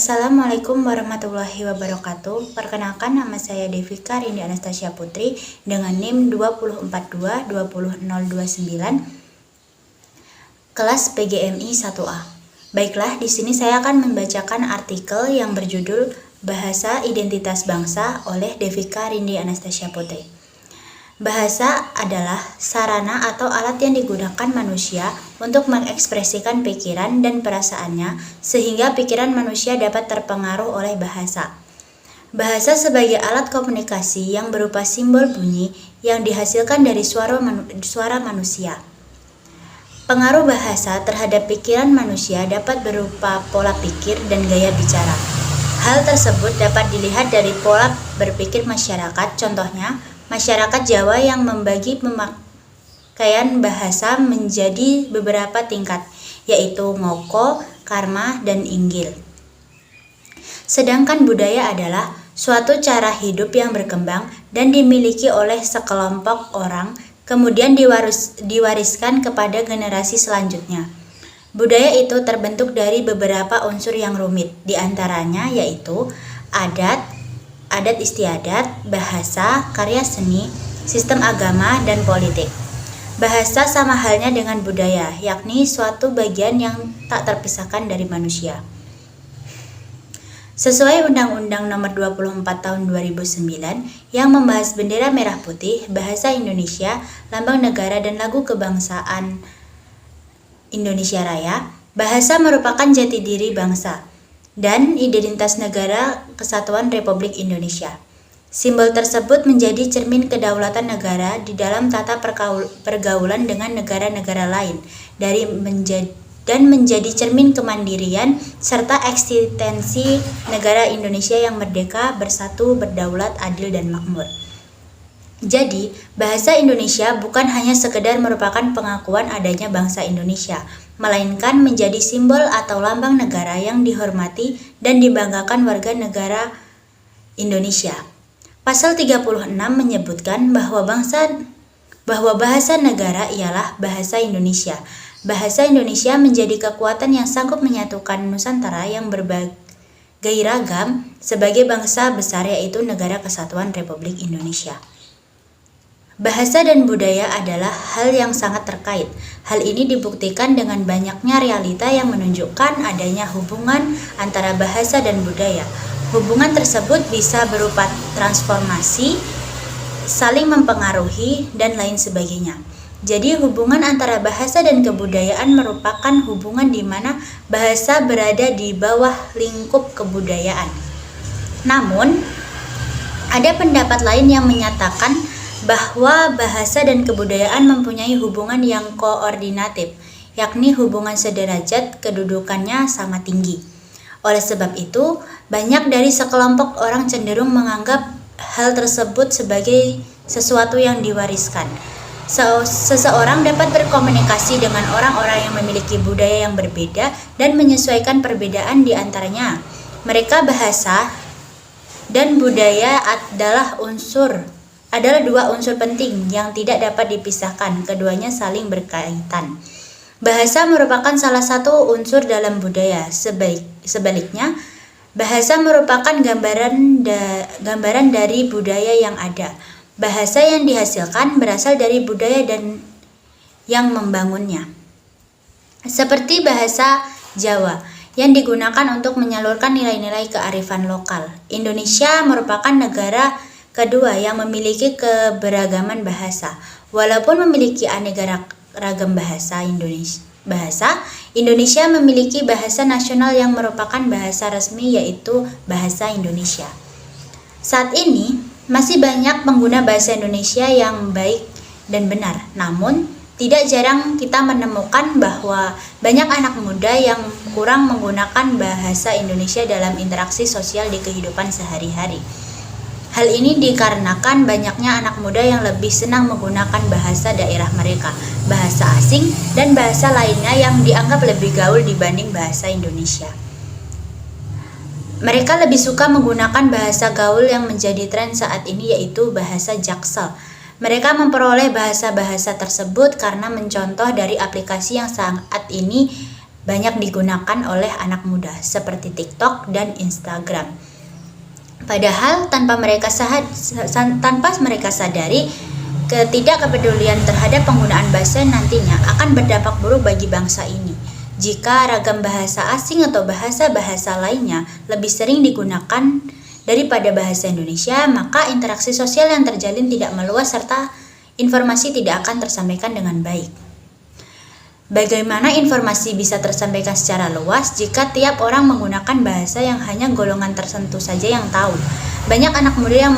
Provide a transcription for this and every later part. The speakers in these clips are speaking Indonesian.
Assalamualaikum warahmatullahi wabarakatuh. Perkenalkan, nama saya Devika Rindi Anastasia Putri dengan NIM 204220029 kelas PGMI 1A. Baiklah, di sini saya akan membacakan artikel yang berjudul Bahasa Identitas Bangsa oleh Devika Rindi Anastasia Putri. Bahasa adalah sarana atau alat yang digunakan manusia untuk mengekspresikan pikiran dan perasaannya sehingga pikiran manusia dapat terpengaruh oleh bahasa. Bahasa sebagai alat komunikasi yang berupa simbol bunyi yang dihasilkan dari suara manusia. Pengaruh bahasa terhadap pikiran manusia dapat berupa pola pikir dan gaya bicara. Hal tersebut dapat dilihat dari pola berpikir masyarakat, contohnya masyarakat Jawa yang membagi pemakaian bahasa menjadi beberapa tingkat, yaitu ngoko, karma, dan inggil. Sedangkan budaya adalah suatu cara hidup yang berkembang dan dimiliki oleh sekelompok orang, kemudian diwariskan kepada generasi selanjutnya. Budaya itu terbentuk dari beberapa unsur yang rumit, diantaranya yaitu adat istiadat, bahasa, karya seni, sistem agama, dan politik. Bahasa sama halnya dengan budaya, yakni suatu bagian yang tak terpisahkan dari manusia. Sesuai Undang-Undang Nomor 24 Tahun 2009 yang membahas bendera merah putih, bahasa Indonesia, lambang negara, dan lagu kebangsaan Indonesia Raya, bahasa merupakan jati diri bangsa dan identitas negara Kesatuan Republik Indonesia. Simbol tersebut menjadi cermin kedaulatan negara di dalam tata pergaulan dengan negara-negara lain dan menjadi cermin kemandirian serta eksistensi negara Indonesia yang merdeka, bersatu, berdaulat, adil, dan makmur. Jadi, bahasa Indonesia bukan hanya sekedar merupakan pengakuan adanya bangsa Indonesia, melainkan menjadi simbol atau lambang negara yang dihormati dan dibanggakan warga negara Indonesia. Pasal 36 menyebutkan bahwa bahasa negara ialah bahasa Indonesia. Bahasa Indonesia menjadi kekuatan yang sanggup menyatukan Nusantara yang berbagai ragam sebagai bangsa besar, yaitu Negara Kesatuan Republik Indonesia. Bahasa dan budaya adalah hal yang sangat terkait. Hal ini dibuktikan dengan banyaknya realita yang menunjukkan adanya hubungan antara bahasa dan budaya. Hubungan tersebut bisa berupa transformasi, saling mempengaruhi, dan lain sebagainya. Jadi hubungan antara bahasa dan kebudayaan merupakan hubungan di mana bahasa berada di bawah lingkup kebudayaan. Namun, ada pendapat lain yang menyatakan bahwa bahasa dan kebudayaan mempunyai hubungan yang koordinatif, yakni hubungan sederajat, kedudukannya sama tinggi. Oleh sebab itu, banyak dari sekelompok orang cenderung menganggap hal tersebut sebagai sesuatu yang diwariskan. Seseorang dapat berkomunikasi dengan orang-orang yang memiliki budaya yang berbeda dan menyesuaikan perbedaan di antaranya. Bahasa dan budaya adalah dua unsur penting yang tidak dapat dipisahkan, keduanya saling berkaitan. Bahasa merupakan salah satu unsur dalam budaya, sebaliknya, bahasa merupakan gambaran dari budaya yang ada. Bahasa yang dihasilkan berasal dari budaya dan yang membangunnya. Seperti bahasa Jawa yang digunakan untuk menyalurkan nilai-nilai kearifan lokal. Indonesia merupakan negara kedua yang memiliki keberagaman bahasa. Walaupun memiliki aneka ragam bahasa, Indonesia memiliki bahasa nasional yang merupakan bahasa resmi, yaitu bahasa Indonesia. Saat ini masih banyak pengguna bahasa Indonesia yang baik dan benar. Namun, tidak jarang kita menemukan bahwa banyak anak muda yang kurang menggunakan bahasa Indonesia dalam interaksi sosial di kehidupan sehari-hari. Hal ini dikarenakan banyaknya anak muda yang lebih senang menggunakan bahasa daerah mereka, bahasa asing, dan bahasa lainnya yang dianggap lebih gaul dibanding bahasa Indonesia. Mereka lebih suka menggunakan bahasa gaul yang menjadi tren saat ini, yaitu bahasa Jaksel. Mereka memperoleh bahasa-bahasa tersebut karena mencontoh dari aplikasi yang saat ini banyak digunakan oleh anak muda seperti TikTok dan Instagram. Padahal tanpa mereka sadari, ketidakkepedulian terhadap penggunaan bahasa nantinya akan berdampak buruk bagi bangsa ini. Jika ragam bahasa asing atau bahasa-bahasa lainnya lebih sering digunakan daripada bahasa Indonesia, maka interaksi sosial yang terjalin tidak meluas serta informasi tidak akan tersampaikan dengan baik. Bagaimana informasi bisa tersampaikan secara luas jika tiap orang menggunakan bahasa yang hanya golongan tertentu saja yang tahu? Banyak anak muda yang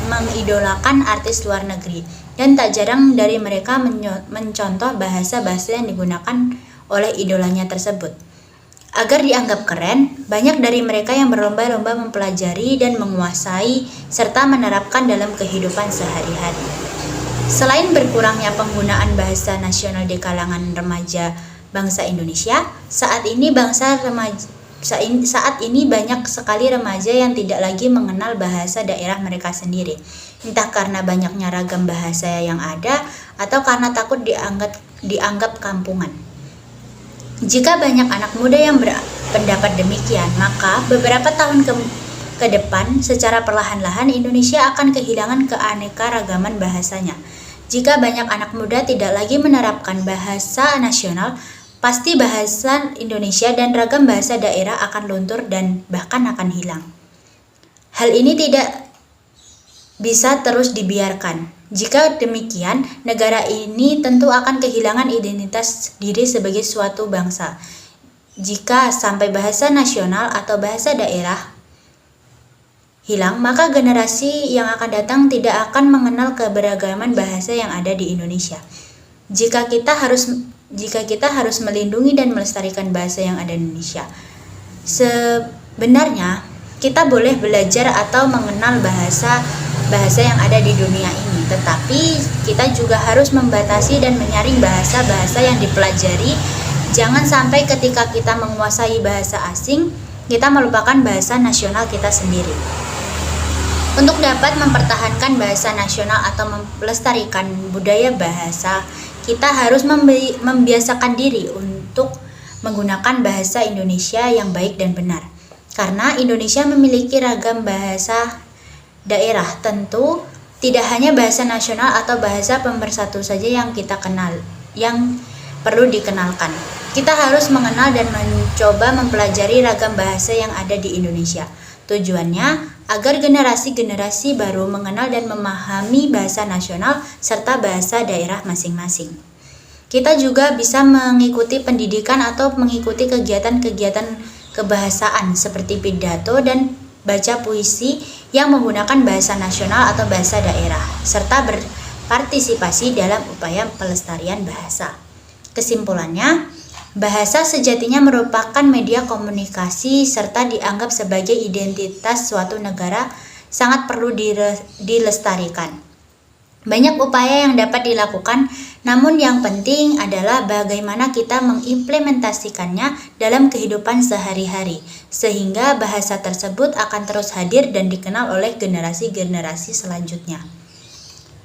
mengidolakan artis luar negeri, dan tak jarang dari mereka mencontoh bahasa-bahasa yang digunakan oleh idolanya tersebut. Agar dianggap keren, banyak dari mereka yang berlomba-lomba mempelajari dan menguasai serta menerapkan dalam kehidupan sehari-hari. Selain berkurangnya penggunaan bahasa nasional di kalangan remaja bangsa Indonesia, saat ini banyak sekali remaja yang tidak lagi mengenal bahasa daerah mereka sendiri. Entah karena banyaknya ragam bahasa yang ada atau karena takut dianggap kampungan. Jika banyak anak muda yang berpendapat demikian, maka beberapa tahun ke depan secara perlahan-lahan Indonesia akan kehilangan keanekaragaman bahasanya. Jika banyak anak muda tidak lagi menerapkan bahasa nasional, pasti bahasa Indonesia dan ragam bahasa daerah akan luntur dan bahkan akan hilang. Hal ini tidak bisa terus dibiarkan. Jika demikian, negara ini tentu akan kehilangan identitas diri sebagai suatu bangsa. Jika sampai bahasa nasional atau bahasa daerah hilang, maka generasi yang akan datang tidak akan mengenal keberagaman bahasa yang ada di Indonesia. Jika kita harus melindungi dan melestarikan bahasa yang ada di Indonesia, sebenarnya kita boleh belajar atau mengenal bahasa yang ada di dunia ini, tetapi kita juga harus membatasi dan menyaring bahasa-bahasa yang dipelajari. Jangan sampai ketika kita menguasai bahasa asing, kita melupakan bahasa nasional kita sendiri. Untuk dapat mempertahankan bahasa nasional atau melestarikan budaya bahasa, kita harus membiasakan diri untuk menggunakan bahasa Indonesia yang baik dan benar. Karena Indonesia memiliki ragam bahasa daerah, tentu tidak hanya bahasa nasional atau bahasa pemersatu saja yang kita kenal, yang perlu dikenalkan. Kita harus mengenal dan mencoba mempelajari ragam bahasa yang ada di Indonesia. Tujuannya agar generasi-generasi baru mengenal dan memahami bahasa nasional serta bahasa daerah masing-masing. Kita juga bisa mengikuti pendidikan atau mengikuti kegiatan-kegiatan kebahasaan seperti pidato dan baca puisi yang menggunakan bahasa nasional atau bahasa daerah, serta berpartisipasi dalam upaya pelestarian bahasa. Kesimpulannya, bahasa sejatinya merupakan media komunikasi serta dianggap sebagai identitas suatu negara, sangat perlu dilestarikan. Banyak upaya yang dapat dilakukan, namun yang penting adalah bagaimana kita mengimplementasikannya dalam kehidupan sehari-hari, sehingga bahasa tersebut akan terus hadir dan dikenal oleh generasi-generasi selanjutnya.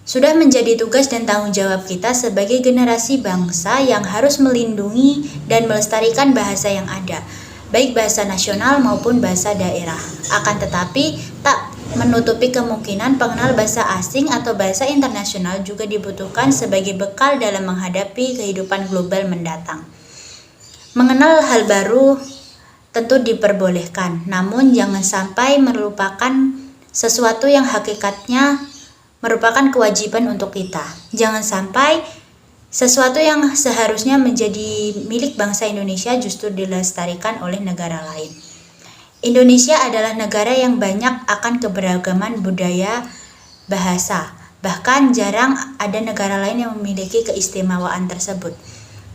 Sudah menjadi tugas dan tanggung jawab kita sebagai generasi bangsa yang harus melindungi dan melestarikan bahasa yang ada, baik bahasa nasional maupun bahasa daerah. Akan tetapi, tak menutupi kemungkinan pengenal bahasa asing atau bahasa internasional juga dibutuhkan sebagai bekal dalam menghadapi kehidupan global mendatang. Mengenal hal baru tentu diperbolehkan, namun jangan sampai melupakan sesuatu yang hakikatnya merupakan kewajiban untuk kita. Jangan sampai sesuatu yang seharusnya menjadi milik bangsa Indonesia justru dilestarikan oleh negara lain. Indonesia adalah negara yang banyak akan keberagaman budaya bahasa. Bahkan jarang ada negara lain yang memiliki keistimewaan tersebut.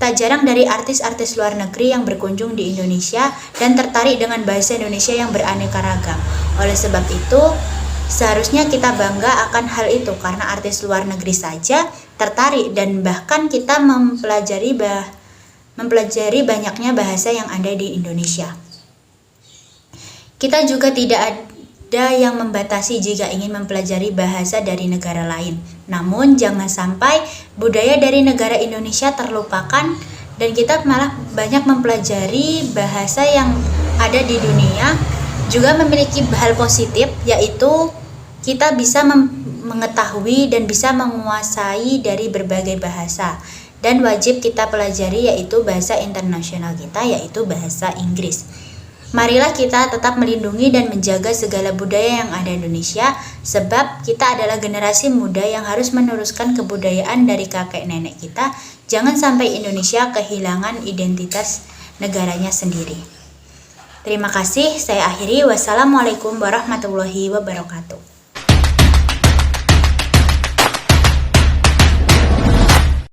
Tak jarang dari artis-artis luar negeri yang berkunjung di Indonesia dan tertarik dengan bahasa Indonesia yang beraneka ragam. Oleh sebab itu, seharusnya kita bangga akan hal itu karena artis luar negeri saja tertarik dan bahkan kita mempelajari banyaknya bahasa yang ada di Indonesia. Kita juga tidak ada yang membatasi jika ingin mempelajari bahasa dari negara lain. Namun jangan sampai budaya dari negara Indonesia terlupakan dan kita malah banyak mempelajari bahasa yang ada di dunia. Juga memiliki hal positif, yaitu kita bisa mengetahui dan bisa menguasai dari berbagai bahasa, dan wajib kita pelajari yaitu bahasa internasional kita, yaitu bahasa Inggris. Marilah kita tetap melindungi dan menjaga segala budaya yang ada di Indonesia, sebab kita adalah generasi muda yang harus meneruskan kebudayaan dari kakek nenek kita. Jangan sampai Indonesia kehilangan identitas negaranya sendiri. Terima kasih, saya akhiri. Wassalamualaikum warahmatullahi wabarakatuh.